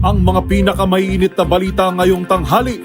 ang mga pinakamainit na balita ngayong tanghali.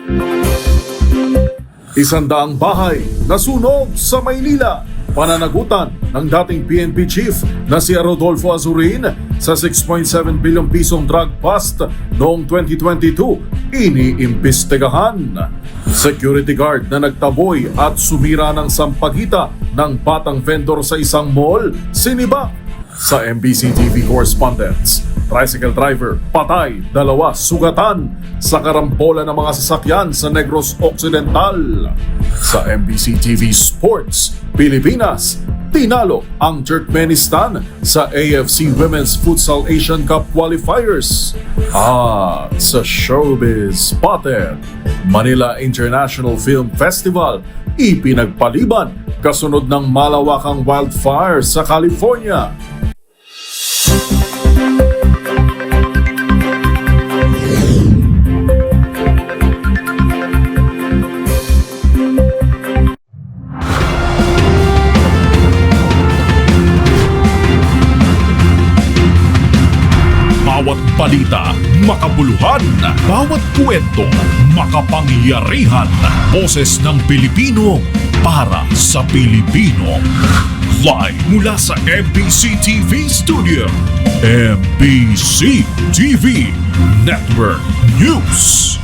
100 bahay nasunog sa Maynila. Pananagutan ng dating PNP chief na si Rodolfo Azurin sa 6.7 bilyong pisong drug bust noong 2022 iniimbestigahan. Security guard na nagtaboy at sumira ng sampagita ng batang vendor sa isang mall, sinibak. Sa MBC TV correspondents, tricycle driver, patay, 2 sugatan sa karambola ng mga sasakyan sa Negros Occidental. Sa MBC TV Sports, Pilipinas, tinalo ang Turkmenistan sa AFC Women's Futsal Asian Cup qualifiers. At sa showbiz spotted, Manila International Film Festival ipinagpaliban kasunod ng malawakang wildfire sa California. Bawat balita, makabuluhan. Bawat kwento, makapangyarihan. Boses ng Pilipino para sa Pilipino. Live mula sa MBC TV Studio. MBC TV Network News.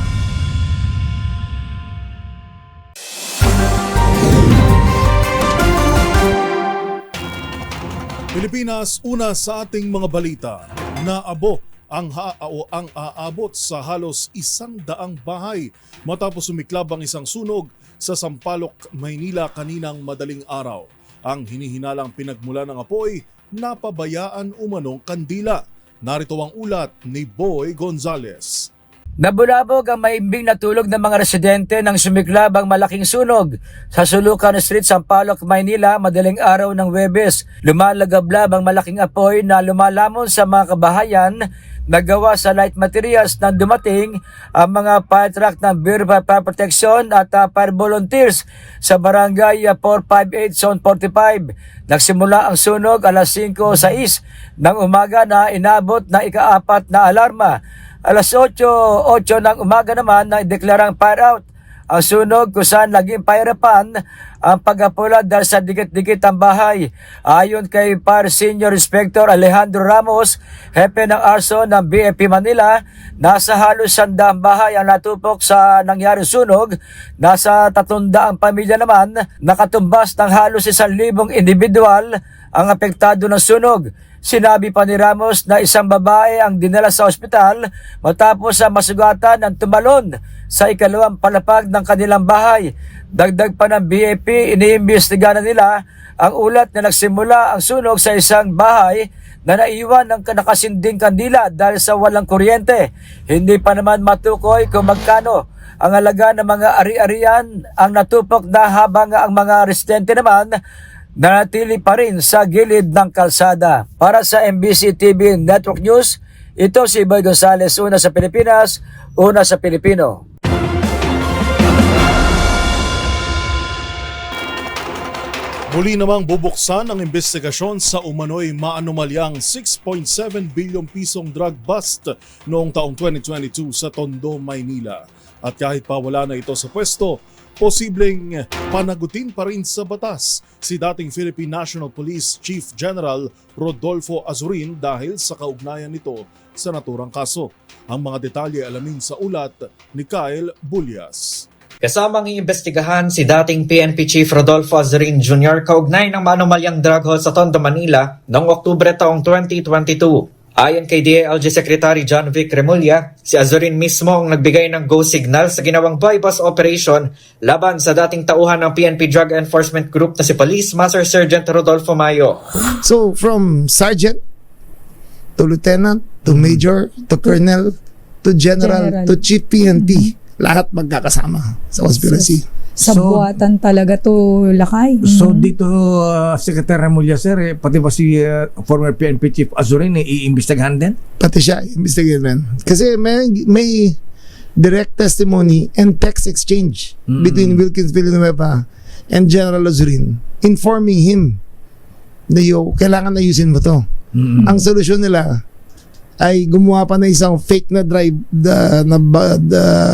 Pilipinas, una sa ating mga balita. Naabot ang aabot sa halos 100 bahay matapos sumiklab ang isang sunog sa Sampaloc, Maynila kaninang madaling araw. Ang hinihinalang pinagmula ng apoy, napabayaan umanong kandila. Narito ang ulat ni Boy Gonzales. Nabulabog ang maimbing na tulog ng mga residente nang sumiklab ang malaking sunog sa Sulukan Street, Sampaloc, Maynila madaling araw ng Huwebes. Lumalagablab ang malaking apoy na lumalamon sa mga kabahayan na gawa sa light materials nang dumating ang mga fire truck ng Bureau of Fire Protection at fire volunteers sa barangay 458 Zone 45. Nagsimula ang sunog alas 5:06 ng umaga na inabot ng ika-4 na alarma. Alas 8:08 ng umaga naman na ideklarang fire out ang sunog kung saan naging pahirapan ang pag-apula dahil sa dikit-dikit ang bahay. Ayon kay Fire Senior Inspector Alejandro Ramos, hepe ng ARSO ng BFP Manila, nasa halos 100 bahay ang natupok sa nangyaring sunog. Nasa 300 pamilya naman, nakatumbas ng halos 1,000 individual ang apektado ng sunog. Sinabi pa ni Ramos na isang babae ang dinala sa ospital matapos ang masugatan ng tumalon sa ikalawang palapag ng kanilang bahay. Dagdag pa ng BFP, iniimbestiga na nila ang ulat na nagsimula ang sunog sa isang bahay na naiwan ng nakasinding kandila dahil sa walang kuryente. Hindi pa naman matukoy kung magkano ang halaga ng mga ari-arian ang natupok na habang ang mga residente naman nanatili pa rin sa gilid ng kalsada. Para sa MBC TV Network News, ito si Boy Gonzales, una sa Pilipinas, una sa Pilipino. Muli namang bubuksan ang investigasyon sa umano'y maanomalyang 6.7 bilyong pisong drug bust noong taong 2022 sa Tondo, Maynila. At kahit pa wala na ito sa pwesto, posibleng panagutin pa rin sa batas si dating Philippine National Police Chief General Rodolfo Azurin dahil sa kaugnayan nito sa naturang kaso. Ang mga detalye alamin sa ulat ni Kyle Bulyas. Kasamang iimbestigahan si dating PNP Chief Rodolfo Azurin Jr. kaugnay ng maanomalyang drug haul sa Tondo, Manila noong Oktubre taong 2022. Ayon kay DILG Secretary John Vic Remulla, si Azurin mismo ang nagbigay ng go signal sa ginawang bypass operation laban sa dating tauhan ng PNP Drug Enforcement Group na si Police Master Sergeant Rodolfo Mayo. So from sergeant to lieutenant to major to colonel to general to chief PNP, lahat magkakasama sa conspiracy. Sa buwatan talaga to, Lakay. So dito, Secretary Remulla, sir, pati ba si former PNP Chief Azurin iimbestigahan din? Pati siya, investigahan rin. Kasi may direct testimony and text exchange between Wilkins Villanueva and General Azurin informing him na kailangan ayusin mo to. Ang solusyon nila, ay gumawa pa ng isang fake na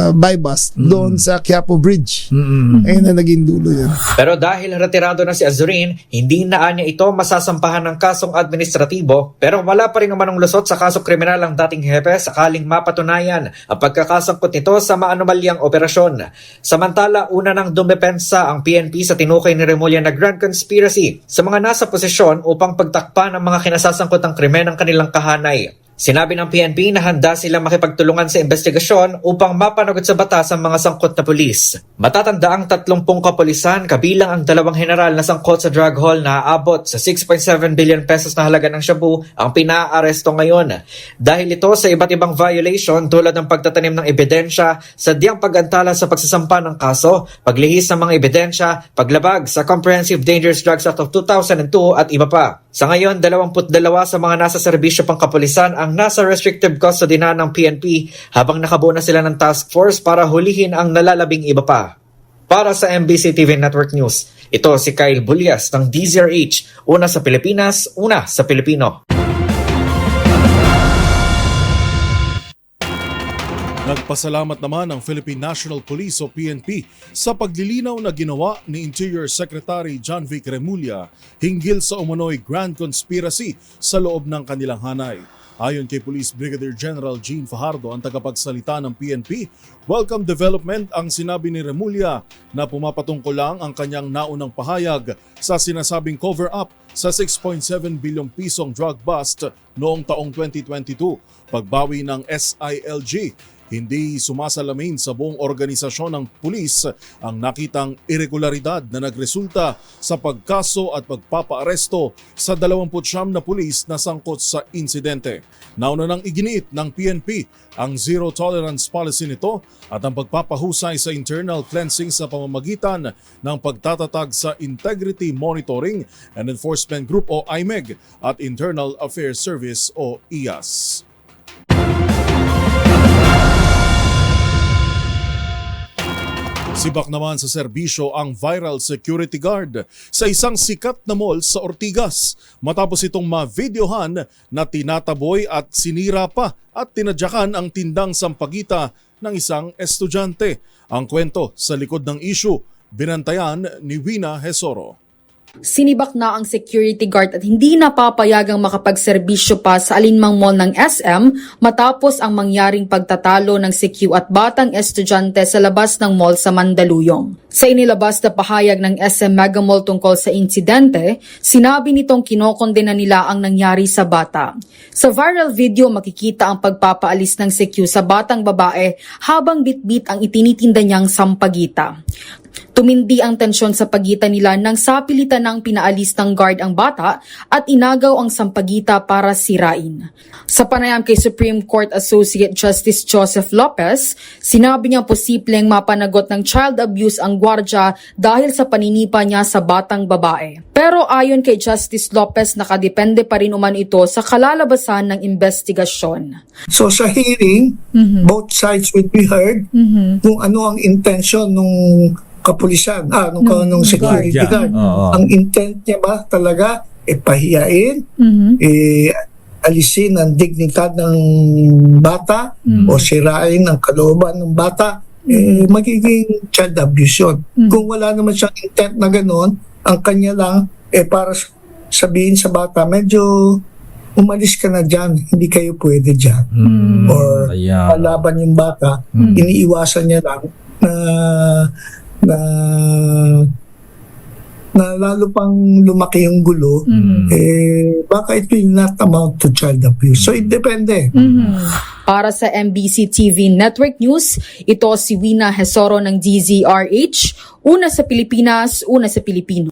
buy bus doon sa Quiapo Bridge. Ayun na naging dulo yun. Pero dahil retirado na si Azurin, hindi na niya ito masasampahan ng kasong administratibo, pero wala pa rin naman ng lusot sa kasong kriminal ang dating hepe sakaling mapatunayan ang pagkakasangkot nito sa maanomalyang operasyon. Samantala, una nang dumepensa ang PNP sa tinukay ni Remulla na grand conspiracy sa mga nasa posisyon upang pagtakpan ang mga kinasasangkot ng krimen ng kanilang kahanay. Sinabi ng PNP na handa silang makipagtulungan sa investigasyon upang mapanagot sa batas ang mga sangkot na pulis. Matatanda ang 30 kapulisan kabilang ang 2 general na sangkot sa drug haul na aabot sa 6.7 billion pesos na halaga ng shabu ang pinaaresto ngayon. Dahil ito sa iba't ibang violation tulad ng pagtatanim ng ebidensya, sadyang pag-antala sa pagsasampa ng kaso, paglihis ng mga ebidensya, paglabag sa Comprehensive Dangerous Drugs Act of 2002 at iba pa. Sa ngayon, 22 sa mga nasa serbisyo pang kapulisan ang nasa restrictive custody na ng PNP habang nakabuo na sila ng task force para hulihin ang nalalabing iba pa. Para sa MBC TV Network News, ito si Kyle Bulias ng DZRH, una sa Pilipinas, una sa Pilipino. Nagpasalamat naman ang Philippine National Police o PNP sa paglilinaw na ginawa ni Interior Secretary John Vic Remulla hinggil sa umano'y grand conspiracy sa loob ng kanilang hanay. Ayon kay Police Brigadier General Gene Fajardo, ang tagapagsalita ng PNP, welcome development ang sinabi ni Remulla na pumapatungkol lang ang kanyang naunang pahayag sa sinasabing cover-up sa 6.7 bilyong pisong drug bust noong taong 2022, pagbawi ng SILG. Hindi sumasalamin sa buong organisasyon ng pulis ang nakitang irregularidad na nagresulta sa pagkaso at pagpapaaresto sa 29 na pulis na sangkot sa insidente. Nauna nang iginiit ng PNP ang zero tolerance policy nito at ang pagpapahusay sa internal cleansing sa pamamagitan ng pagtatatag sa Integrity Monitoring and Enforcement Group o IMEG at Internal Affairs Service o IAS. Sibak naman sa serbisyo ang viral security guard sa isang sikat na mall sa Ortigas matapos itong ma-videohan na tinataboy at sinira pa at tinadyakan ang tindang sampagita ng isang estudyante. Ang kwento sa likod ng issue, binantayan ni Wina Hesoro. Sinibak na ang security guard at hindi napapayagang makapagserbisyo pa sa alinmang mall ng SM matapos ang mangyaring pagtatalo ng CQ at batang estudyante sa labas ng mall sa Mandaluyong. Sa inilabas na pahayag ng SM Mega Mall tungkol sa insidente, sinabi nitong kinokondena nila ang nangyari sa bata. Sa viral video makikita ang pagpapaalis ng CQ sa batang babae habang bitbit ang itinitinda niyang sampagita. Tumindi ang tensyon sa pagitan nila nang sapilitan ng pinaalis ng guard ang bata at inagaw ang sampagita para sirain. Sa panayam kay Supreme Court Associate Justice Joseph Lopez, sinabi niya posibleng mapanagot ng child abuse ang gwardya dahil sa paninipa niya sa batang babae. Pero ayon kay Justice Lopez, nakadepende pa rin uman ito sa kalalabasan ng investigasyon. So sa hearing, both sides will be heard kung ano ang intention nung kapulisan, nung security guard. Ang intent niya ba talaga pahiyain, alisin ang dignidad ng bata o sirain ang kalooban ng bata, magiging child abuse yun. Kung wala naman siyang intent na gano'n, ang kanya lang para sabihin sa bata, medyo umalis ka na dyan, hindi kayo pwede dyan. Or palaban yung bata, iniiwasan niya lang na lalo pang lumaki yung gulo, baka it will not amount to child abuse. So it depende. Para sa MBC TV Network News, ito si Wina Hesoro ng DZRH, una sa Pilipinas, una sa Pilipino.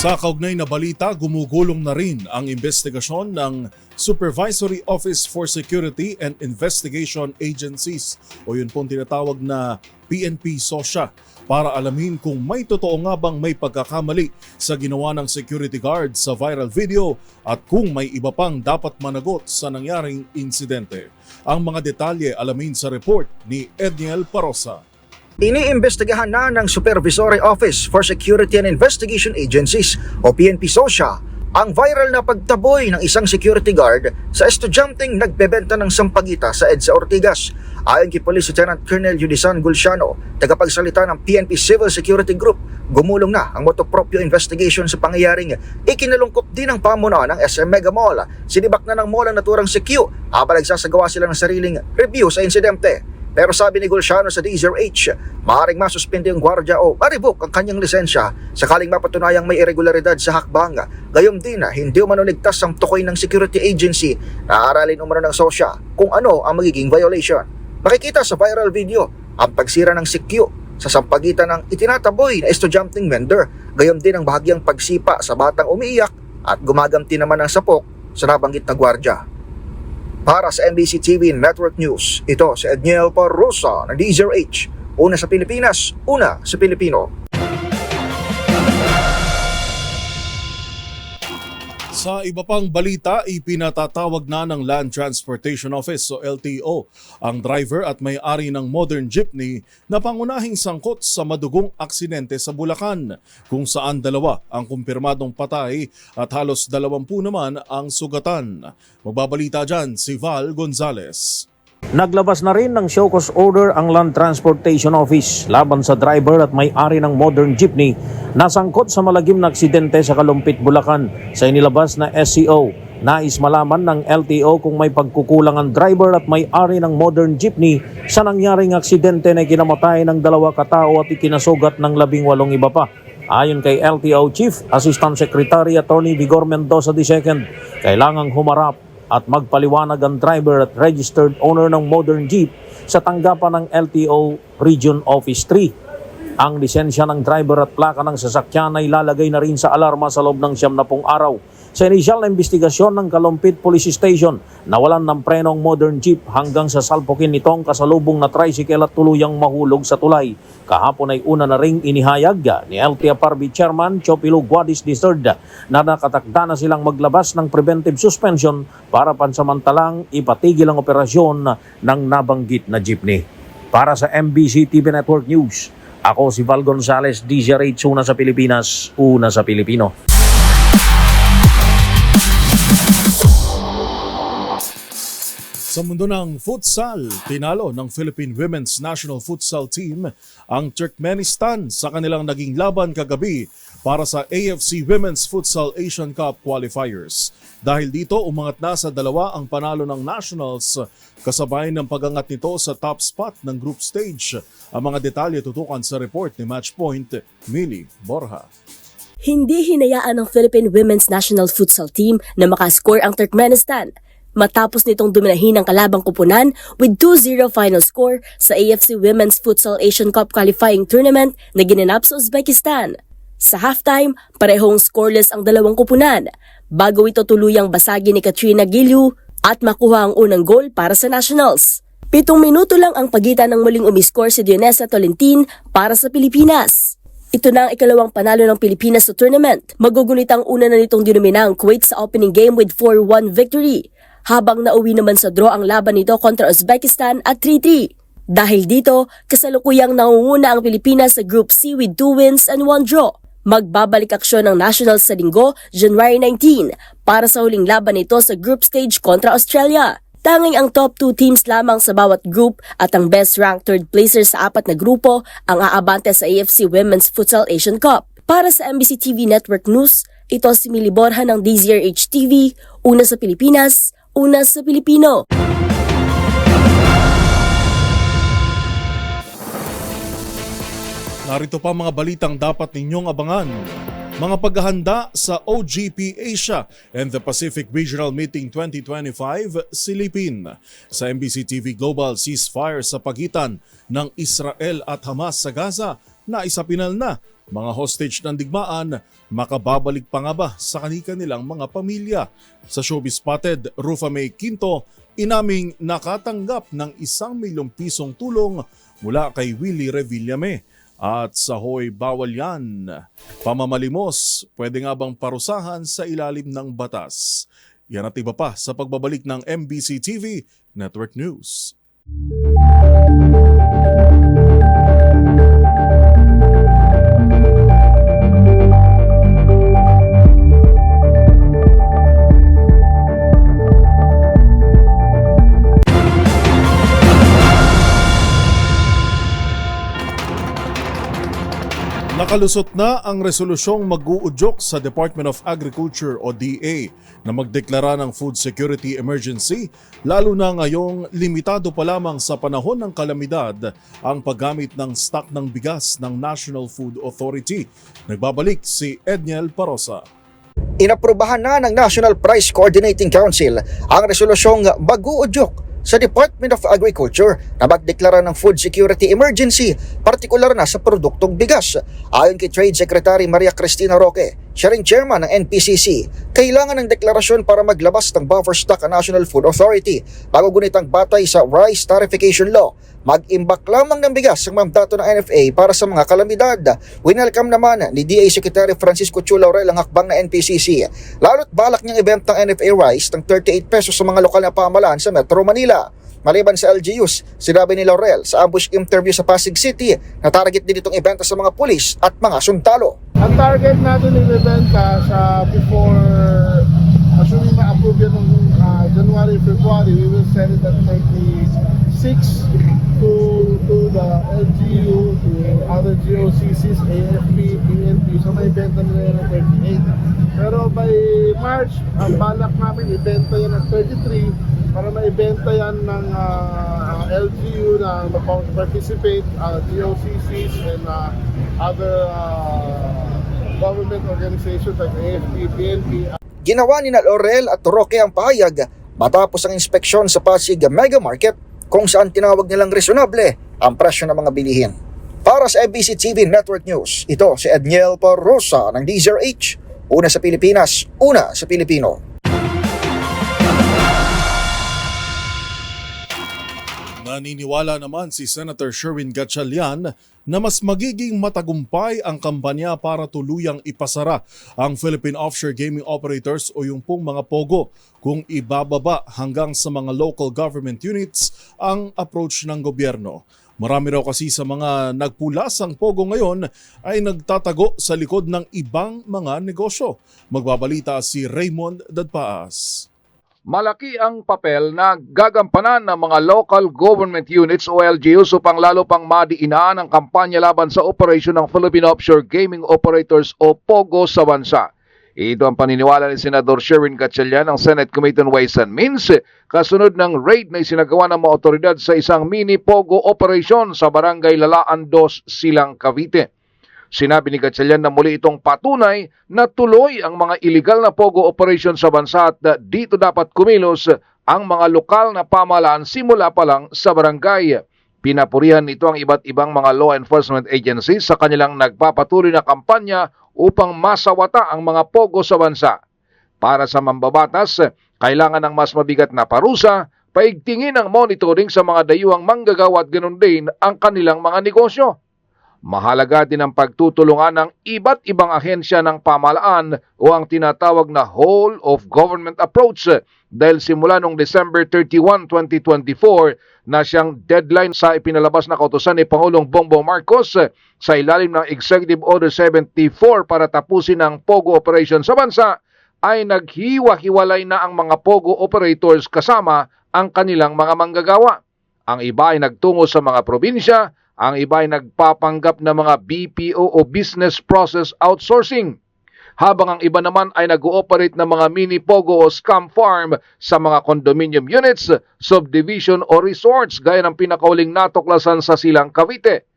Sa kaugnay na balita, gumugulong na rin ang investigasyon ng Supervisory Office for Security and Investigation Agencies o yun pong tinatawag na PNP SOSYA para alamin kung may totoo nga bang may pagkakamali sa ginawa ng security guard sa viral video at kung may iba pang dapat managot sa nangyaring insidente. Ang mga detalye alamin sa report ni Edniel Parosa. Iniimbestigahan na ng Supervisory Office for Security and Investigation Agencies o PNP SOSYA ang viral na pagtaboy ng isang security guard sa estudyanteng nagbebenta ng sampagita sa EDSA Ortigas. Ayon kay Police Lieutenant Colonel Yudisan Gulciano, tagapagsalita ng PNP Civil Security Group, gumulong na ang motopropyo investigation sa pangyayaring ikinalungkot din ng pamunuan ng SM Mega Mall. Sinibak na ng mall ang naturang CQ habang nagsasagawa sila ng sariling review sa insidente. Pero sabi ni Gulciano sa DZRH, maaaring masuspende ang gwardya o ma-revoke ang kanyang lisensya sakaling mapatunayang may irregularidad sa hakbang. Gayom din na hindi umano ligtas ang tukoy ng security agency na aralin umano ng SOSYA kung ano ang magiging violation. Makikita sa viral video ang pagsira ng CQ sa sampagitan ng itinataboy na estudyanteng vendor. Gayom din ang bahagyang pagsipa sa batang umiiyak at gumagamti naman ng sapok sa nabanggit na gwardya. Para sa MBC TV Network News, ito si Edniel Parrosa ng DZRH. Una sa Pilipinas, una sa Pilipino. Sa iba pang balita, ipinatatawag na ng Land Transportation Office o LTO ang driver at may-ari ng modern jeepney na pangunahing sangkot sa madugong aksidente sa Bulacan, kung saan 2 ang kumpirmadong patay at halos 20 naman ang sugatan. Magbabalita dyan si Val Gonzales. Naglabas na rin ng show cause order ang Land Transportation Office laban sa driver at may-ari ng modern jeepney na sangkot sa malagim na aksidente sa Kalumpit, Bulacan. Sa inilabas na SCO, nais malaman ng LTO kung may pagkukulang ang driver at may-ari ng modern jeepney sa nangyaring aksidente na kinamatay ng 2 katao at ikinasugat ng 18 iba pa. Ayon kay LTO Chief Assistant Secretary Attorney Vigor Mendoza II, kailangang humarap at magpaliwanag ang driver at registered owner ng modern jeep sa tanggapan ng LTO Region Office 3. Ang lisensya ng driver at plaka ng sasakyan ay lalagay na rin sa alarma sa loob ng 70 araw. Sa inisyal na investigasyon ng Kalumpit Police Station, nawalan ng preno ang modern jeep hanggang sa salpukin nitong kasalubong na tricycle at tuluyang mahulog sa tulay. Kahapon ay una na ring inihayag ni LTFRB Chairman Chopilo Guadis III na nakatakda na silang maglabas ng preventive suspension para pansamantalang ipatigil ang operasyon ng nabanggit na jeepney. Para sa MBC TV Network News, ako si Val Gonzales, DZRH, una sa Pilipinas, una sa Pilipino. Sa mundo ng futsal, tinalo ng Philippine Women's National Futsal Team ang Turkmenistan sa kanilang naging laban kagabi para sa AFC Women's Futsal Asian Cup Qualifiers. Dahil dito, umangat na sa 2 ang panalo ng Nationals kasabay ng pagangat nito sa top spot ng group stage. Ang mga detalye tutukan sa report ni Matchpoint, Millie Borja. Hindi hinayaan ng Philippine Women's National Futsal Team na makascore ang Turkmenistan matapos nitong dominahin ang kalabang kupunan with 2-0 final score sa AFC Women's Futsal Asian Cup Qualifying Tournament na ginanap sa Uzbekistan. Sa halftime, parehong scoreless ang dalawang kupunan bago ito tuluyang basagin ni Katrina Giliu at makuha ang unang goal para sa Nationals. 7 minuto lang ang pagitan ng muling umiscore si Dionesa Tolentin para sa Pilipinas. Ito na ang ikalawang panalo ng Pilipinas sa tournament. Magugunit ang una na nitong dinumina ang Kuwait sa opening game with 4-1 victory, habang nauwi naman sa draw ang laban nito kontra Uzbekistan at 3-3. Dahil dito, kasalukuyang nangunguna ang Pilipinas sa Group C with 2 wins and 1 draw. Magbabalik aksyon ng Nationals sa linggo, January 19, para sa huling laban nito sa group stage kontra Australia. Tanging ang top 2 teams lamang sa bawat group at ang best-ranked third placer sa 4 na grupo ang aabante sa AFC Women's Futsal Asian Cup. Para sa MBC TV Network News, ito si Millie Borja ng DZRH TV, una sa Pilipinas, una sa Pilipino. Narito pa mga balitang dapat ninyong abangan. Mga paghahanda sa OGP Asia and the Pacific Regional Meeting 2025 silipin. Sa MBC TV Global, ceasefire sa pagitan ng Israel at Hamas sa Gaza na isapinal na. Mga hostage ng digmaan, makababalik pa nga ba sa kanilang mga pamilya? Sa Showbiz Spotted, Rufa May Quinto, inaming nakatanggap ng 1 milyong pisong tulong mula kay Willie Revillame. At sa Hoy Bawal Yan, pamamalimos, pwede nga bang parusahan sa ilalim ng batas? Yan at iba pa sa pagbabalik ng MBC TV Network News. Nakalusot na ang resolusyong mag-uudyok sa Department of Agriculture o DA na magdeklara ng food security emergency, lalo na ngayong limitado pa lamang sa panahon ng kalamidad ang paggamit ng stock ng bigas ng National Food Authority. Nagbabalik si Edniel Parosa. Inaprubahan na ng National Price Coordinating Council ang resolusyong mag-uudyok sa Department of Agriculture na magdeklara ng food security emergency, partikular na sa produktong bigas. Ayon kay Trade Secretary Maria Cristina Roque, siya ring chairman ng NPCC, kailangan ng deklarasyon para maglabas ng buffer stock ang National Food Authority bago gunitang batay sa Rice Tarification Law. Mag-imbak lamang ng bigas ang mandato ng NFA para sa mga kalamidad. Winelcome naman ni DA Secretary Francisco Chu Laurel ang hakbang na NPCC, lalo't balak niyang ibenta ang NFA rice ng 38 pesos sa mga lokal na pamahalaan sa Metro Manila. Maliban sa LGUs, sinabi ni Laurel sa ambush interview sa Pasig City na target din itong ibenta sa mga pulis at mga sundalo. Ang target natin ibenta sa before, assuming ma-approve yan ng January, February, we will sell it at 36 to the LGU, to other GOCCs, AFP, PNP, so may benta nila yan at 38. Pero by March, ang balak namin ibenta yan at 33 para maibenta yan ng LGU na participate, GOCCs and other government organizations like AFP, PNP. Ginawa ni Laurel at Roque ang pahayag matapos ang inspeksyon sa Pasig Mega Market kung saan tinawag nilang reasonable ang presyo ng mga bilihin. Para sa MBC TV Network News, ito si Edniel Parosa ng DZRH. Una sa Pilipinas, una sa Pilipino. Naniniwala naman si Senator Sherwin Gatchalian na mas magiging matagumpay ang kampanya para tuluyang ipasara ang Philippine Offshore Gaming Operators o yung pong mga POGO kung ibababa hanggang sa mga local government units ang approach ng gobyerno. Marami raw kasi sa mga nagpulasang POGO ngayon ay nagtatago sa likod ng ibang mga negosyo. Magbabalita si Raymond Dadpaas. Malaki ang papel na gagampanan ng mga local government units o LGUs upang lalo pang madiinaan ang kampanya laban sa operasyon ng Philippine Offshore Gaming Operators o POGO sa bansa. Ito ang paniniwala ni Senador Sherwin Gatchalian ng Senate Committee on Ways and Means kasunod ng raid na isinagawa ng mga otoridad sa isang mini POGO operation sa Barangay Lalaan 2, Silang, Cavite. Sinabi ni Gatchalian na muli itong patunay na tuloy ang mga illegal na POGO operation sa bansa at dito dapat kumilos ang mga lokal na pamahalaan simula pa lang sa barangay. Pinapurihan nito ang iba't ibang mga law enforcement agencies sa kanilang nagpapatuloy na kampanya upang masawata ang mga POGO sa bansa. Para sa mambabatas, kailangan ng mas mabigat na parusa, paigtingin ang monitoring sa mga dayuhang manggagawa at ganoon din ang kanilang mga negosyo. Mahalaga din ang pagtutulungan ng iba't ibang ahensya ng pamahalaan o ang tinatawag na whole of government approach dahil simula noong December 31, 2024 na siyang deadline sa ipinalabas na kautusan ni Pangulong Bongbong Marcos sa ilalim ng Executive Order 74 para tapusin ang POGO operation sa bansa ay naghiwa-hiwalay na ang mga POGO operators kasama ang kanilang mga manggagawa. Ang iba ay nagtungo sa mga probinsya, ang iba ay nagpapanggap ng mga BPO o Business Process Outsourcing. Habang ang iba naman ay nag-ooperate ng mga mini POGO o scam farm sa mga condominium units, subdivision o resorts gaya ng pinakauling natuklasan sa Silang, Cavite.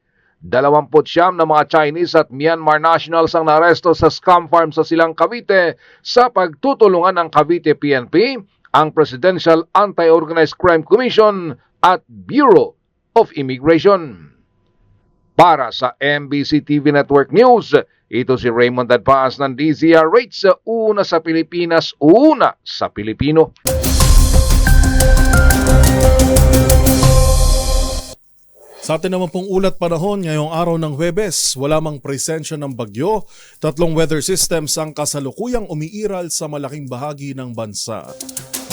29 na mga Chinese at Myanmar nationals ang naresto sa scam farm sa Silang, Cavite sa pagtutulungan ng Cavite PNP, ang Presidential Anti-Organized Crime Commission at Bureau of Immigration. Para sa MBC TV Network News, ito si Raymond Dadpaas ng DZRH, una sa Pilipinas, una sa Pilipino. Sa atin naman pong ulat panahon ngayong araw ng Huwebes, wala mang presensya ng bagyo, 3 weather systems ang kasalukuyang umiiral sa malaking bahagi ng bansa.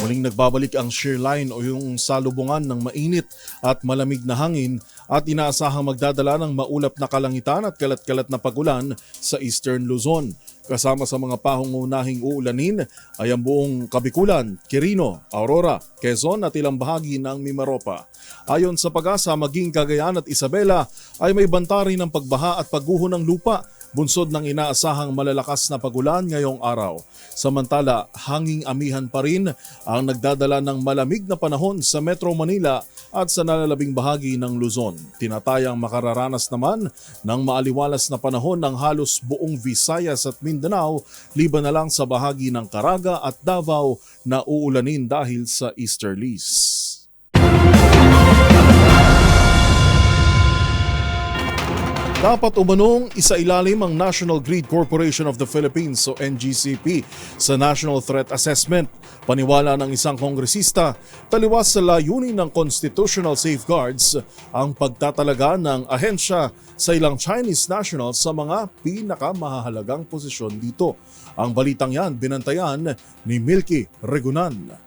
Muling nagbabalik ang shear line o yung salubungan ng mainit at malamig na hangin at inaasahang magdadala ng maulap na kalangitan at kalat-kalat na pagulan sa Eastern Luzon. Kasama sa mga pangunahing uulanin ay ang buong Kabikulan, Quirino, Aurora, Quezon at ilang bahagi ng Mimaropa. Ayon sa Pag-asa, maging Cagayan at Isabela ay may banta rin ng pagbaha at pagguho ng lupa bunsod ng inaasahang malalakas na pagulan ngayong araw. Samantala, hanging amihan pa rin ang nagdadala ng malamig na panahon sa Metro Manila at sa nalalabing bahagi ng Luzon. Tinatayang makararanas naman ng maaliwalas na panahon ng halos buong Visayas at Mindanao, liban na lang sa bahagi ng Caraga at Davao na uulanin dahil sa easterlies. Dapat umanong isailalim ang National Grid Corporation of the Philippines o NGCP sa National Threat Assessment. Paniwala ng isang kongresista, taliwas sa layunin ng constitutional safeguards ang pagtatalaga ng ahensya sa ilang Chinese nationals sa mga pinakamahalagang posisyon dito. Ang balitang yan binantayan ni Milky Regunan.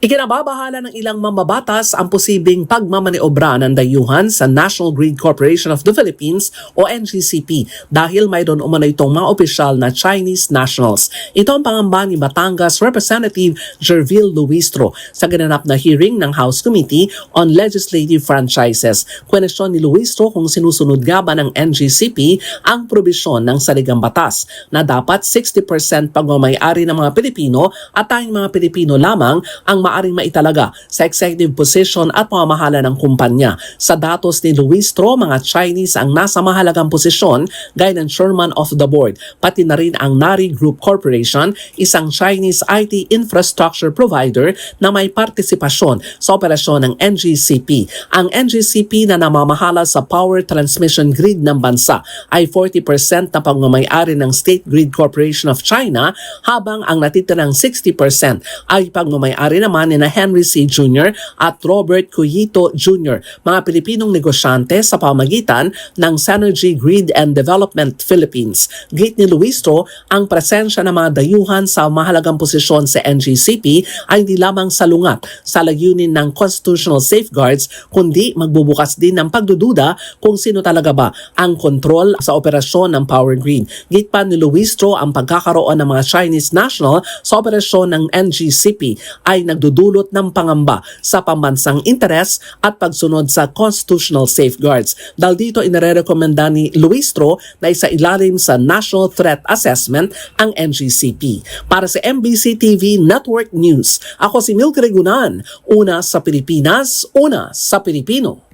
Ikinababahala ng ilang mambabatas ang posibleng pagmamaniobra ng dayuhan sa National Grid Corporation of the Philippines o NGCP dahil mayroon umano itong mga opisyal na Chinese nationals. Ito ang pangamba ni Batangas Representative Jervil Luistro sa gananap na hearing ng House Committee on Legislative Franchises. Kwenesyon ni Luistro kung sinusunod nga ba ng NGCP ang probisyon ng saligang batas na dapat 60% pagmamayari ng mga Pilipino at tayong mga Pilipino lamang ang maaring maitalaga sa executive position at pamamahala ng kumpanya. Sa datos ni Luistro, mga Chinese ang nasa mahalagang posisyon gaya ng Chairman of the Board, pati na rin ang Nari Group Corporation, isang Chinese IT infrastructure provider na may partisipasyon sa operasyon ng NGCP. Ang NGCP na namamahala sa power transmission grid ng bansa ay 40% na pagmamayari ng State Grid Corporation of China, habang ang natitirang 60% ay pagmamayari naman ni na Henry C. Jr. at Robert Cuyito Jr., mga Pilipinong negosyante sa pamagitan ng Synergy Grid and Development Philippines. Gate ni Luistro, ang presensya ng mga dayuhan sa mahalagang posisyon sa NGCP ay hindi lamang salungat sa layunin ng constitutional safeguards, kundi magbubukas din ng pagdududa kung sino talaga ba ang kontrol sa operasyon ng power grid. Gate pa ni Luistro, ang pagkakaroon ng mga Chinese national sa operasyon ng NGCP ay nagdudulot ng pangamba sa pambansang interes at pagsunod sa constitutional safeguards. Dahil dito inirekomenda ni Luistro na isailalim sa National Threat Assessment ang NGCP. Para sa MBC TV Network News, ako si Milky Regunan, una sa Pilipinas, una sa Pilipino.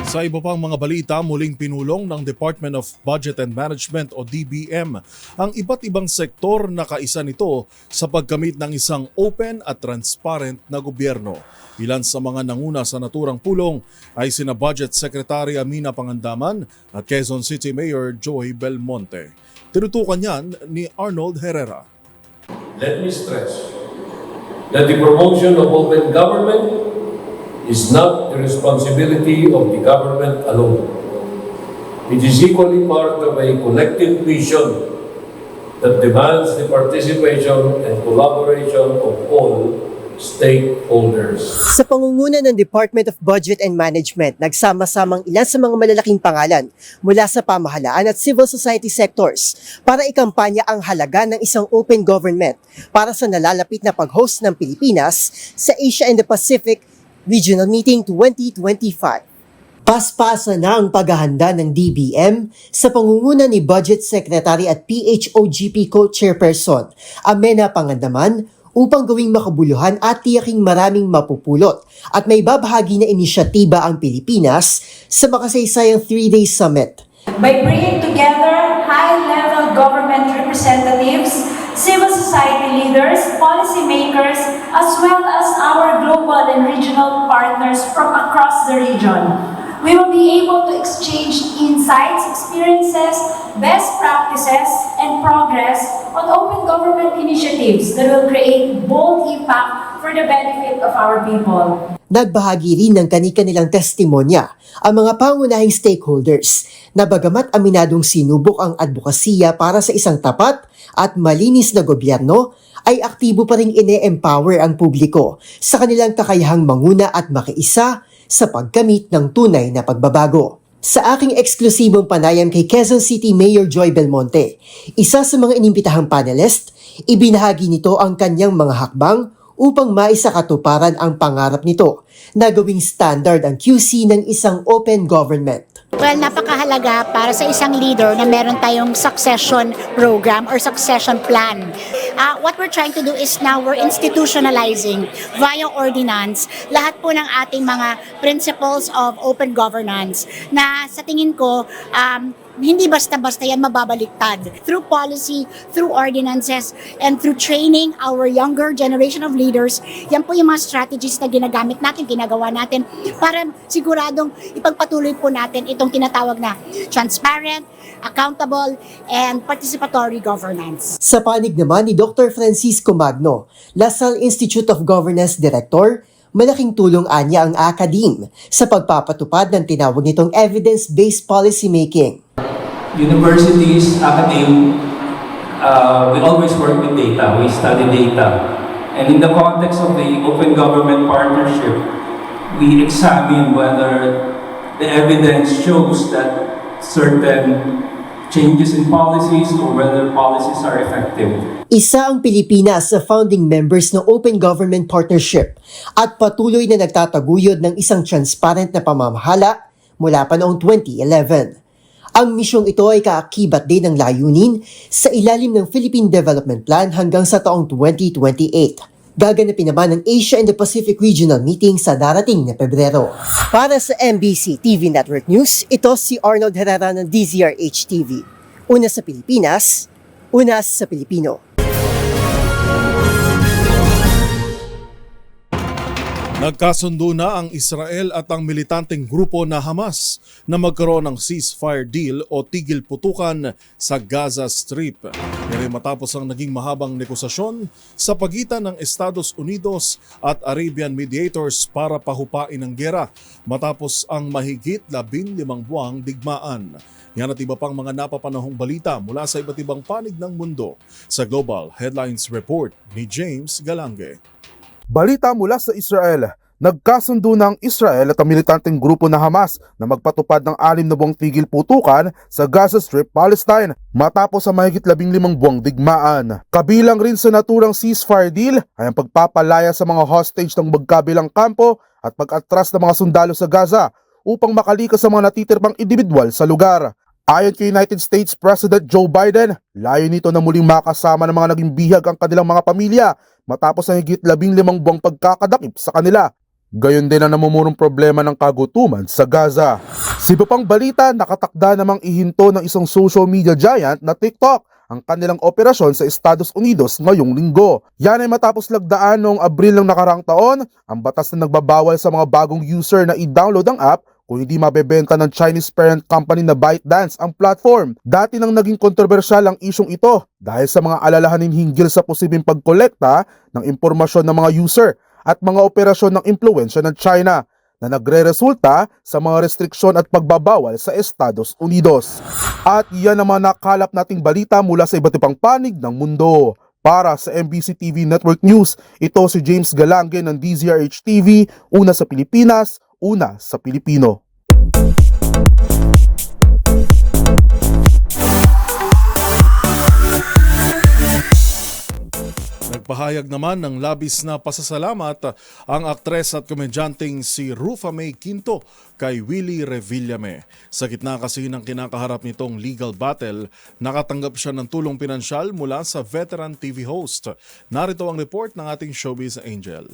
Sa iba pang mga balita, muling pinulong ng Department of Budget and Management o DBM ang iba't ibang sektor na kaisa nito sa pagkamit ng isang open at transparent na gobyerno. Ilan sa mga nanguna sa naturang pulong ay sina Budget Secretary Amina Pangandaman at Quezon City Mayor Joey Belmonte. Tinutukan yan ni Arnold Herrera. Let me stress that the promotion of open government is not the responsibility of the government alone. It is equally part of a collective mission that demands the participation and collaboration of all stakeholders. Sa pangunguna ng Department of Budget and Management, nagsama-samang ilan sa mga malalaking pangalan mula sa pamahalaan at civil society sectors para ikampanya ang halaga ng isang open government para sa nalalapit na pag-host ng Pilipinas sa Asia and the Pacific Regional Meeting 2025. Paspasa na ang paghahanda ng DBM sa pangunguna ni Budget Secretary at PHOGP Co-Chairperson Amina Pangandaman upang gawing makabuluhan at tiyaking maraming mapupulot at may babahagi na inisyatiba ang Pilipinas sa makasaysayang 3-day summit. By bringing together high-level government representatives, civil society leaders, policymakers, as well as our global and regional partners from across the region, we will be able to exchange insights, experiences, best practices, and progress on open government initiatives that will create bold impact for the benefit of our people. Nagbahagi rin ng kani-kanilang testimonya ang mga pangunahing stakeholders na bagamat aminadong sinubok ang advokasya para sa isang tapat at malinis na gobyerno, ay aktibo pa rin ine-empower ang publiko sa kanilang kakayahang manguna at makiisa sa pagkamit ng tunay na pagbabago. Sa aking eksklusibong panayam kay Quezon City Mayor Joey Belmonte, isa sa mga inimbitahang panelist, ibinahagi nito ang kanyang mga hakbang upang maisakatuparan ang pangarap nito na gawing standard ang QC ng isang open government. Well, napakahalaga para sa isang leader na meron tayong succession program or succession plan. What we're trying to do is now we're institutionalizing via ordinance lahat po ng ating mga principles of open governance na sa tingin ko hindi basta-basta yan mababaliktad. Through policy, through ordinances, and through training our younger generation of leaders, yan po yung mga strategies na ginagamit natin, ginagawa natin para siguradong ipagpatuloy po natin itong tinatawag na transparent, accountable, and participatory governance. Sa panig naman ni Dr. Francisco Magno, LaSalle Institute of Governance Director, malaking tulong anya ang academe sa pagpapatupad ng tinawag nitong evidence-based policymaking. Universities, academe, we always work with data, we study data. And in the context of the Open Government Partnership, we examine whether the evidence shows that certain changes in policies or whether policies are effective. Isa ang Pilipinas sa founding members ng Open Government Partnership at patuloy na nagtataguyod ng isang transparent na pamamahala mula pa noong 2011. Ang misyong ito ay kaakibat din ng layunin sa ilalim ng Philippine Development Plan hanggang sa taong 2028. Gaganapin naman ang Asia and the Pacific Regional Meeting sa darating na Pebrero. Para sa MBC TV Network News, ito si Arnold Herrera ng DZRH TV. Una sa Pilipinas, una sa Pilipino. Nagkasundo na ang Israel at ang militanteng grupo na Hamas na magkaroon ng ceasefire deal o tigil putukan sa Gaza Strip. Yan matapos ang naging mahabang negosasyon sa pagitan ng Estados Unidos at Arabian mediators para pahupain ang gera matapos ang mahigit 15 buwang digmaan. Yan at iba pang mga napapanahong balita mula sa iba't ibang panig ng mundo sa Global Headlines Report ni James Galange. Balita mula sa Israel, nagkasundo ng Israel at ang militanteng grupo na Hamas na magpatupad ng 6 na buwang tigil putukan sa Gaza Strip, Palestine matapos ang mahigit 15 buwang digmaan. Kabilang rin sa naturang ceasefire deal ay ang pagpapalaya sa mga hostage ng magkabilang kampo at pag-atras ng mga sundalo sa Gaza upang makalikas sa mga natitirpang individual sa lugar. Ayon kay United States President Joe Biden, layo nito na muling makasama ng mga naging bihag ang kanilang mga pamilya matapos ang higit 15 buwang pagkakadakip sa kanila. Gayon din ang namumurong problema ng kagutuman sa Gaza. Sa iba pang balita, nakatakda namang ihinto ng isang social media giant na TikTok ang kanilang operasyon sa Estados Unidos ngayong linggo. Yan ay matapos lagdaan noong Abril ng nakaraang taon ang batas na nagbabawal sa mga bagong user na i-download ang app kung hindi mabebenta ng Chinese parent company na ByteDance ang platform. Dati nang naging kontrobersyal ang isyong ito dahil sa mga alalahanin hinggil sa posibleng pagkolekta ng impormasyon ng mga user at mga operasyon ng impluwensya ng China na nagre-resulta sa mga restriksyon at pagbabawal sa Estados Unidos. At yan naman nakalap nating balita mula sa iba't ibang panig ng mundo. Para sa MBC TV Network News, ito si James Galange ng DZRH TV, una sa Pilipinas, una sa Pilipino. Nagpahayag naman ng labis na pasasalamat ang aktres at komedyanteng si Rufa May Quinto kay Willie Revillame. Sa gitna kasi ng kinakaharap nitong legal battle, nakatanggap siya ng tulong pinansyal mula sa veteran TV host. Narito ang report ng ating showbiz angel.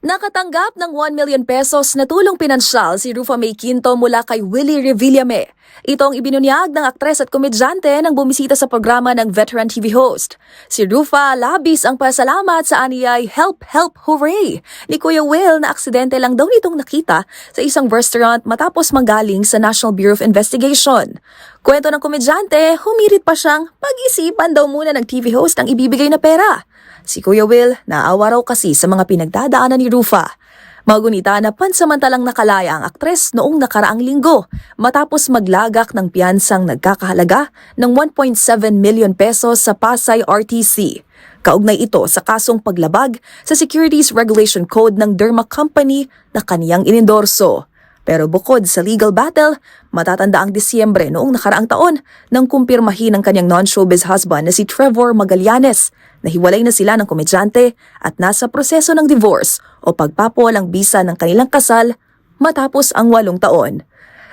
Nakatanggap ng 1 million pesos na tulong pinansyal si Rufa May Quinto mula kay Willie Revillame. Ito ang ibinunyag ng aktres at komedyante nang bumisita sa programa ng veteran TV host. Si Rufa labis ang pasalamat sa aniyay Help, Help, Hooray! Ni Kuya Will na aksidente lang daw nitong nakita sa isang restaurant matapos manggaling sa National Bureau of Investigation. Kwento ng komedyante, humirit pa siyang pag-isipan daw muna ng TV host ang ibibigay na pera. Si Kuya Will, naawa raw kasi sa mga pinagdadaanan ni Rufa. Magunita na pansamantalang nakalaya ang aktres noong nakaraang linggo matapos maglagak ng piyansang nagkakahalaga ng 1.7 million pesos sa Pasay RTC. Kaugnay ito sa kasong paglabag sa Securities Regulation Code ng Derma Company na kaniyang inendorso. Pero bukod sa legal battle, matatanda ang Disyembre noong nakaraang taon nang kumpirmahin ng kanyang non-showbiz husband na si Trevor Magallanes Nahiwalay na sila ng komedyante at nasa proseso ng divorce o pagpapawalang bisa ng kanilang kasal matapos ang 8 taon.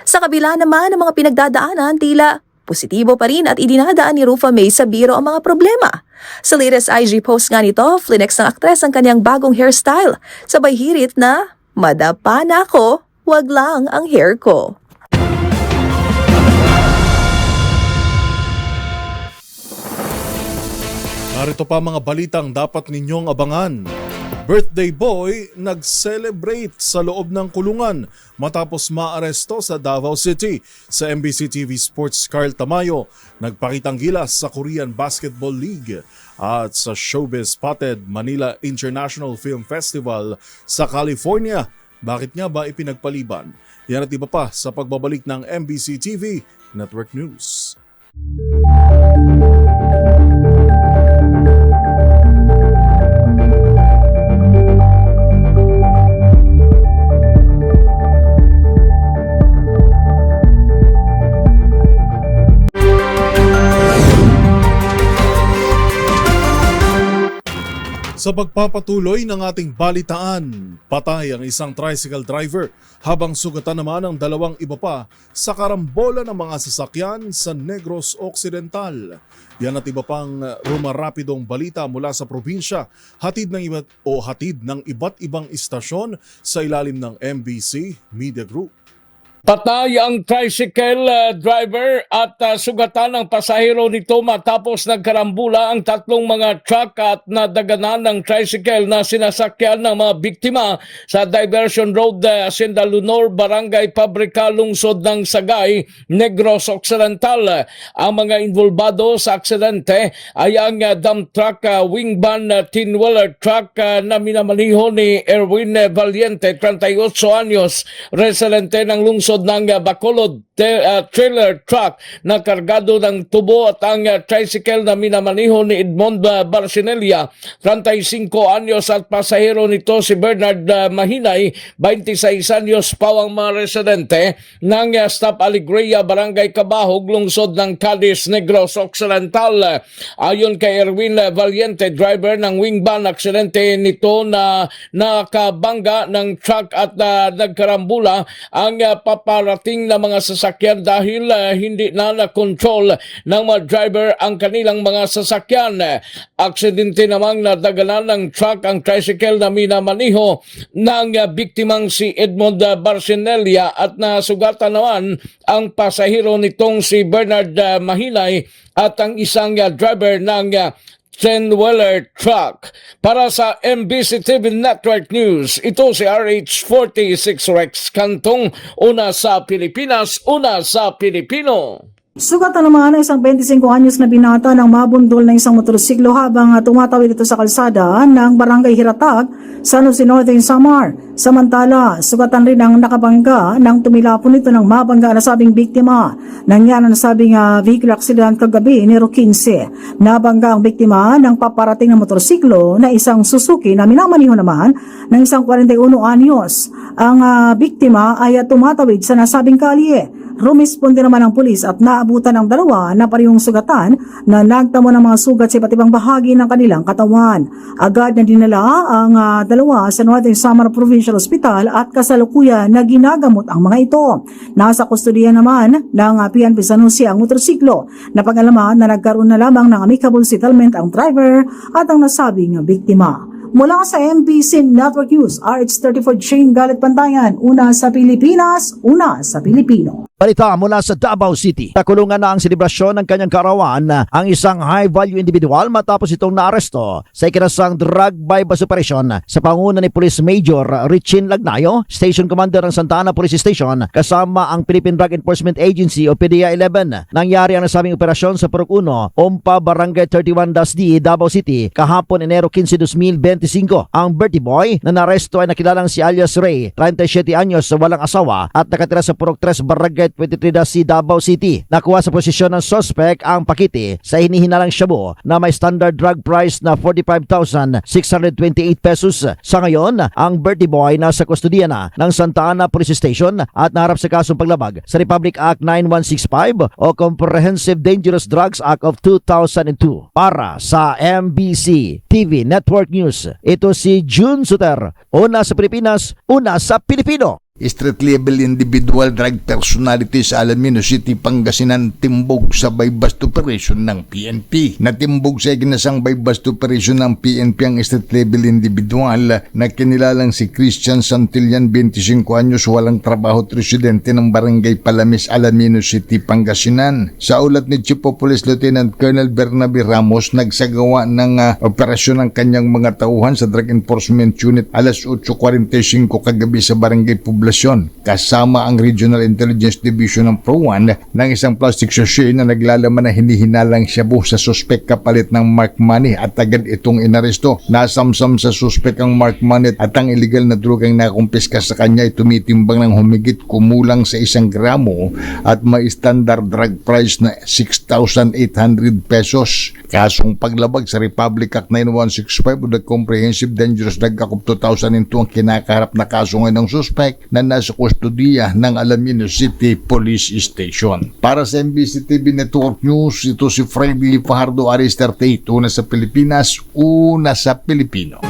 Sa kabila naman ng mga pinagdadaanan, tila positibo pa rin at idinadaan ni Rufa May sa biro ang mga problema. Sa latest IG post nga nito, flinex ng aktres ang kanyang bagong hairstyle. Sabay hirit na, "Madapa na ako, wag lang ang hair ko." Narito pa mga balitang dapat ninyong abangan. Birthday boy nag-celebrate sa loob ng kulungan matapos maaresto sa Davao City. Sa MBC TV Sports, Carl Tamayo nagpakitang gilas sa Korean Basketball League at sa Showbiz Spotted Manila International Film Festival sa California. Bakit nga ba ipinagpaliban? Yan at iba pa sa pagbabalik ng MBC TV Network News. Sa pagpapatuloy ng ating balitaan, patay ang isang tricycle driver habang sugatan naman ang 2 iba pa sa karambola ng mga sasakyan sa Negros Occidental. Yan at iba pang rumarapidong balita mula sa probinsya, hatid ng iba't ibang istasyon sa ilalim ng MBC Media Group. Patay ang tricycle driver at sugatan ng pasahero nito matapos nagkarambula ang 3 mga truck at nadaganan ng tricycle na sinasakyan ng mga biktima sa Diversion Road, Hacienda Lunor, Barangay Pabrika, lungsod ng Sagay, Negros Occidental. Ang mga involbado sa aksidente ay ang dump truck, wing van, tin-wheeler truck na minamaniho ni Erwin Valiente, 38 anyos, residente ng lungsod ng Bacolod, trailer truck na kargado ng tubo at ang tricycle na minamaniho ni Edmond Barcinelia, 35 anyos at pasahero nito si Bernard Mahinay, 26 anyos, pawang mga residente ng Stop Alegria, Barangay Cabahog, lungsod ng Cadiz, Negros Occidental. Ayon kay Erwin Valiente, driver ng wing van, aksidente nito na nakabangga ng truck at nagkarambula ang paparating na mga sasakyan dahil hindi na na-control ng mga driver ang kanilang mga sasakyan. Aksidente namang nadaganan ng truck ang tricycle na minamaniho ng biktimang si Edmond Barcinelia at nasugatan naman ang pasahero nitong si Bernard Mahinay at ang isang driver ng 10-wheeler truck. Para sa MBC TV Network News, ito si RH46 Rex Cantong, una sa Pilipinas, una sa Pilipino. Sugatan naman ang isang 25 anyos na binata ng mabundol na isang motorsiklo habang tumatawid ito sa kalsada ng Barangay Hiratag, San Jose Northern Samar. Samantala, sugatan rin ang nakabangga nang tumilapon ito ng mabangga na sabing biktima. Nangyari na sabing vehicle accident kagabi ni 15. Nabangga ang biktima ng paparating na motorsiklo na isang Suzuki na minamaniho naman ng isang 41 anyos. Ang biktima ay tumatawid sa nasabing kalye. Rumisponde naman ang pulis at naabutan ng 2 na parehong sugatan na nagtamo ng mga sugat sa iba't ibang bahagi ng kanilang katawan. Agad na dinala ang 2 sa Northern Samar Provincial Hospital at kasalukuyan na ginagamot ang mga ito. Nasa kustudiya naman ng PNP San Jose ang motorsiklo na pag-alaman na nagkaroon na lamang ng amicable settlement ang driver at ang nasabing biktima. Mula sa MBC Network News, RH34 Shane Galit Pantayan, una sa Pilipinas, una sa Pilipino. Balita mula sa Davao City. Nakulungan na ang selebrasyon ng kanyang karawan ang isang high-value individual matapos itong naaresto sa ikinasang drug bypass operation sa panguna ni Police Major Richin Lagnayo, Station Commander ng Santa Ana Police Station, kasama ang Philippine Drug Enforcement Agency o PDEA 11. Nangyari ang nasabing operasyon sa Purok 1, Ompa, Barangay 31-D, Davao City, kahapon Enero 15, 2025. Ang birthday boy na naaresto ay nakilalang si alias Ray, 37 anyos, walang asawa at nakatira sa Purok 3, Barangay Flight 23C Davao City. Nakuha sa posisyon ng suspect ang pakete sa hinihinalang shabu na may standard drug price na 45,628 pesos. Sa ngayon, ang birthday boy nasa kustodiya na ng Santa Ana Police Station at naharap sa kasong paglabag sa Republic Act 9165 o Comprehensive Dangerous Drugs Act of 2002. Para sa MBC TV Network News, ito si June Suter. Una sa Pilipinas, una sa Pilipino. Street level individual drug personality sa Alaminos City, Pangasinan timbog sa bypass operation ng PNP. Natimbog sa iginasang bypass operation ng PNP ang street level individual na kinilalang si Christian Santillan, 25 anyos, walang trabaho, residente ng Barangay Palamis, Alaminos City, Pangasinan. Sa ulat ni Chief of Police Lieutenant Colonel Bernabe Ramos, nagsagawa ng operasyon ng kanyang mga tauhan sa Drug Enforcement Unit alas 8:45 kagabi sa Barangay Poblacion, kasama ang Regional Intelligence Division ng Pro-1 ng isang plastic sachet na naglalaman na hinihinalang shabu sa suspect kapalit ng mark money at agad itong inaresto. Nasamsam sa suspect ang mark money at ang illegal na drogang nakumpiska sa kanya ay tumitimbang ng humigit kumulang sa 1 gramo at may standard drug price na 6,800 pesos. Kasong paglabag sa Republic Act 9165 o the Comprehensive Dangerous Drug Act of 2002 ang kinakaharap na kaso ngayon ng suspect na nasa kustodiya ng Alaminos City Police Station. Para sa MBC TV Network News, ito si Freddy Fajardo, Aris 38, una sa Pilipinas, una sa Pilipino.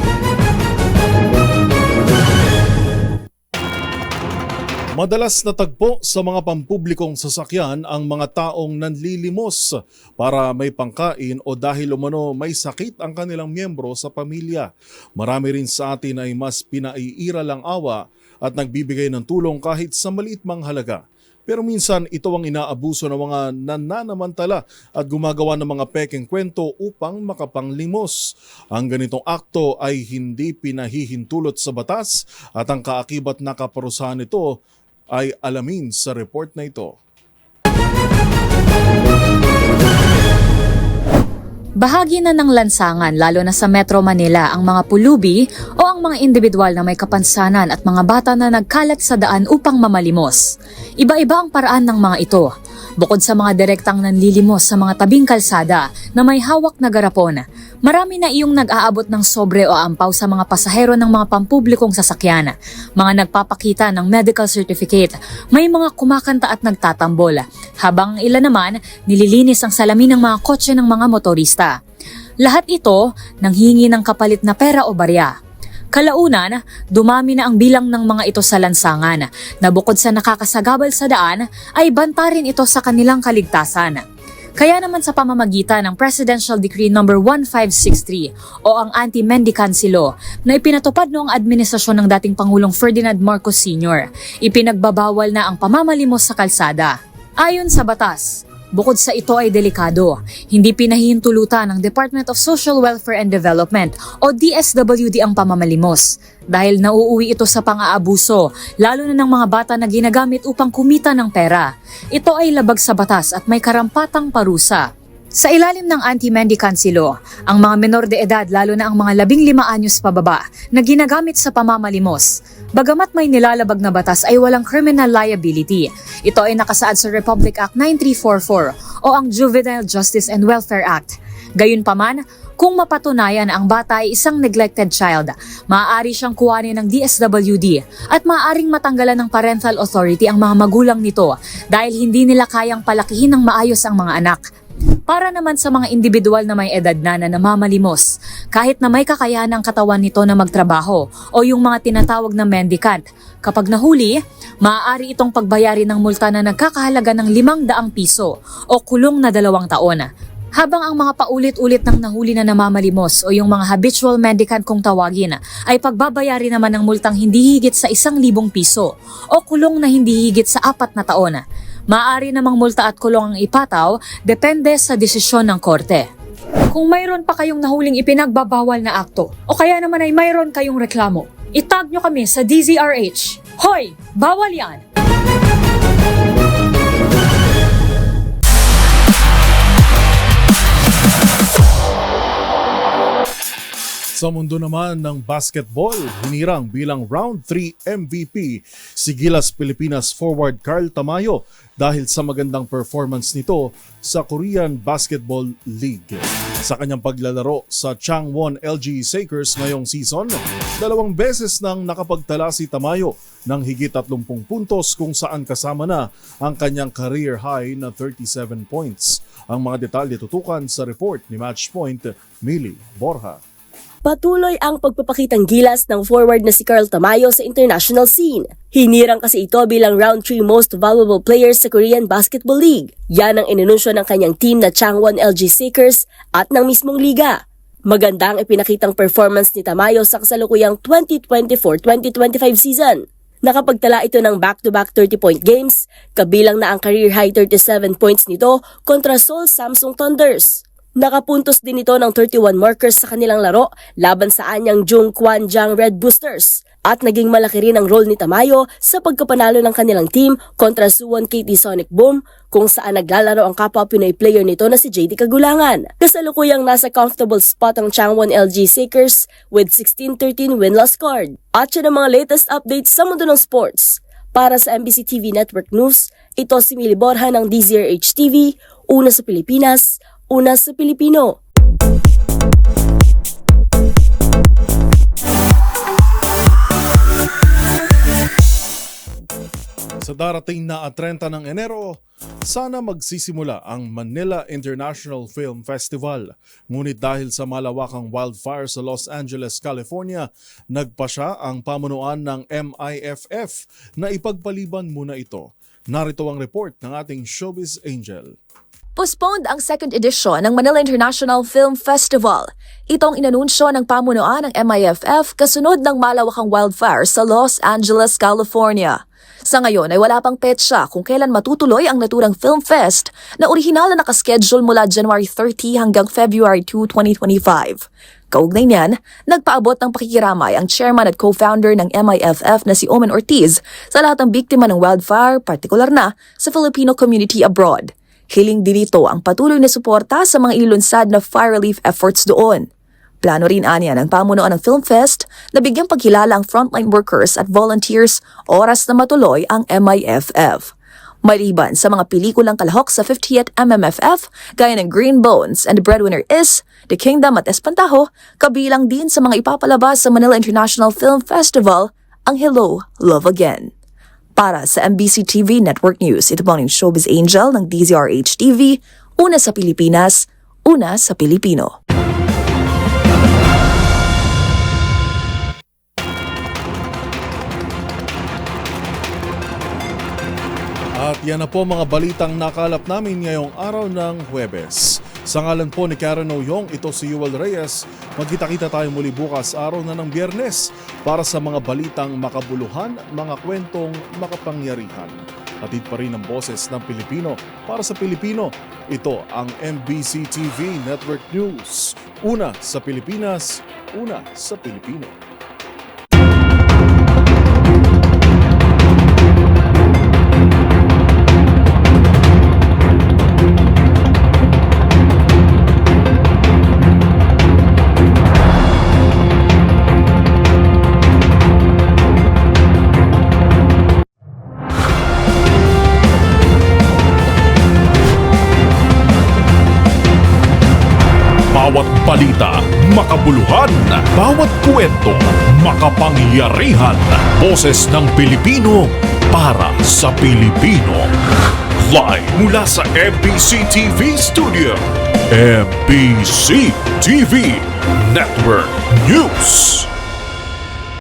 Madalas natagpo sa mga pampublikong sasakyan ang mga taong nanlilimos para may pangkain o dahil umano may sakit ang kanilang miyembro sa pamilya. Marami rin sa atin ay mas pinaiiral ang awa at nagbibigay ng tulong kahit sa maliit mang halaga. Pero minsan ito ang inaabuso ng mga nananamantala at gumagawa ng mga pekeng kwento upang makapanglimos. Ang ganitong akto ay hindi pinahihintulot sa batas at ang kaakibat na kaparusahan nito ay alamin sa report na ito. Bahagi na ng lansangan lalo na sa Metro Manila ang mga pulubi o ang mga individual na may kapansanan at mga bata na nagkalat sa daan upang mamalimos. Iba-iba ang paraan ng mga ito. Bukod sa mga direktang nanlilimos sa mga tabing kalsada na may hawak na garapon, marami na iyong nag-aabot ng sobre o ampaw sa mga pasahero ng mga pampublikong sasakyan. Mga nagpapakita ng medical certificate, may mga kumakanta at nagtatambol, habang ilan naman nililinis ang salamin ng mga kotse ng mga motorista. Lahat ito nanghingi ng kapalit na pera o barya. Kalaunan, dumami na ang bilang ng mga ito sa lansangan na bukod sa nakakasagabal sa daan ay banta rin ito sa kanilang kaligtasan. Kaya naman sa pamamagitan ng Presidential Decree No. 1563 o ang Anti-Mendicancy Law na ipinatupad noong administrasyon ng dating Pangulong Ferdinand Marcos Sr., ipinagbabawal na ang pamamalimos sa kalsada. Ayon sa batas, bukod sa ito ay delikado, hindi pinahihintulutan ng Department of Social Welfare and Development o DSWD ang pamamalimos dahil nauuwi ito sa pang-aabuso, lalo na ng mga bata na ginagamit upang kumita ng pera. Ito ay labag sa batas at may karampatang parusa. Sa ilalim ng Anti-Mendicancy Law, ang mga menor de edad lalo na ang mga 15 anyos pababa na ginagamit sa pamamalimos, bagamat may nilalabag na batas ay walang criminal liability. Ito ay nakasaad sa Republic Act 9344 o ang Juvenile Justice and Welfare Act. Gayunpaman, kung mapatunayan na ang bata ay isang neglected child, maaari siyang kuhanin ng DSWD at maaaring matanggalan ng parental authority ang mga magulang nito dahil hindi nila kayang palakihin ng maayos ang mga anak. Para naman sa mga individual na may edad na namamalimos, kahit na may kakayahan ang katawan nito na magtrabaho o yung mga tinatawag na mendicant, kapag nahuli, maaari itong pagbayarin ng multa na nagkakahalaga ng 500 piso o kulong na 2 taon. Habang ang mga paulit-ulit ng nahuli na namamalimos o yung mga habitual mendicant kung tawagin ay pagbabayari naman ng multang hindi higit sa 1,000 piso o kulong na hindi higit sa 4 na taon. Maaari namang multa at kulong ang ipataw, depende sa desisyon ng korte. Kung mayroon pa kayong nahuling ipinagbabawal na akto o kaya naman ay mayroon kayong reklamo, itag nyo kami sa DZRH. Hoy! Bawal yan! Sa mundo naman ng basketball, hinirang bilang Round 3 MVP si Gilas Pilipinas forward Carl Tamayo dahil sa magandang performance nito sa Korean Basketball League. Sa kanyang paglalaro sa Changwon LG Sakers ngayong season, 2 beses nang nakapagtala si Tamayo ng higit 30 puntos kung saan kasama na ang kanyang career high na 37 points. Ang mga detalye tutukan sa report ni Matchpoint, Mili Borja. Patuloy ang pagpapakitang gilas ng forward na si Carl Tamayo sa international scene. Hinirang kasi ito bilang round 3 most valuable players sa Korean Basketball League. Yan ang inununsyo ng kanyang team na Changwon LG Sakers at ng mismong liga. Maganda ang ipinakitang performance ni Tamayo sa kasalukuyang 2024-2025 season. Nakapagtala ito ng back-to-back 30-point games, kabilang na ang career high 37 points nito kontra Seoul Samsung Thunders. Nakapuntos din ito ng 31 markers sa kanilang laro laban sa anyang Jung Kwanjang Red Boosters at naging malaki rin ang role ni Tamayo sa pagkapanalo ng kanilang team kontra Suwon KT Sonic Boom kung saan naglalaro ang kapwa Pinoy player nito na si JD Kagulangan. Kasalukuyang nasa comfortable spot ang Changwon LG Sakers with 16-13 win-loss record. At siya ng mga latest updates sa mundo ng sports. Para sa MBC TV Network News, ito si Mili Borja ng DZRH TV, una sa Pilipinas, una sa Pilipino. Sa darating na 30 ng Enero, sana magsisimula ang Manila International Film Festival. Ngunit dahil sa malawakang wildfire sa Los Angeles, California, nagpasya ang pamunuan ng MIFF na ipagpaliban muna ito. Narito ang report ng ating Showbiz Angel. Postponed ang second edition ng Manila International Film Festival. Itong inanunsyo ng pamunuan ng MIFF kasunod ng malawakang wildfire sa Los Angeles, California. Sa ngayon ay wala pang petsa kung kailan matutuloy ang naturang Film Fest na orihinal na nakaschedule mula January 30 hanggang February 2, 2025. Kaugnay niyan, nagpaabot ng pakikiramay ang chairman at co-founder ng MIFF na si Omen Ortiz sa lahat ng biktima ng wildfire, partikular na sa Filipino community abroad. Hiling din ito ang patuloy na suporta sa mga ilunsad na fire relief efforts doon. Plano rin anya ng pamunuan ng Film Fest na bigyang pagkilala ang frontline workers at volunteers oras na matuloy ang MIFF. Maliban sa mga pelikulang kalahok sa 50th MMFF gaya ng Green Bones and The Breadwinner Is, The Kingdom at Espantajo, kabilang din sa mga ipapalabas sa Manila International Film Festival ang Hello, Love Again. Para sa MBC TV Network News, ito po ang Showbiz Angel ng DZRH TV, una sa Pilipinas, una sa Pilipino. At yan na po mga balitang nakalap namin ngayong araw ng Huwebes. Sa ngalan po ni Karen Oyong, ito si Yuel Reyes. Magkita-kita tayo muli bukas araw na ng Biyernes para sa mga balitang makabuluhan, mga kwentong makapangyarihan. Hatid pa rin ang boses ng Pilipino para sa Pilipino. Ito ang MBC TV Network News. Una sa Pilipinas, una sa Pilipino. Bawat balita, makabuluhan. Bawat kwento, makapangyarihan. Boses ng Pilipino para sa Pilipino. Live mula sa MBC TV Studio. MBC TV Network News.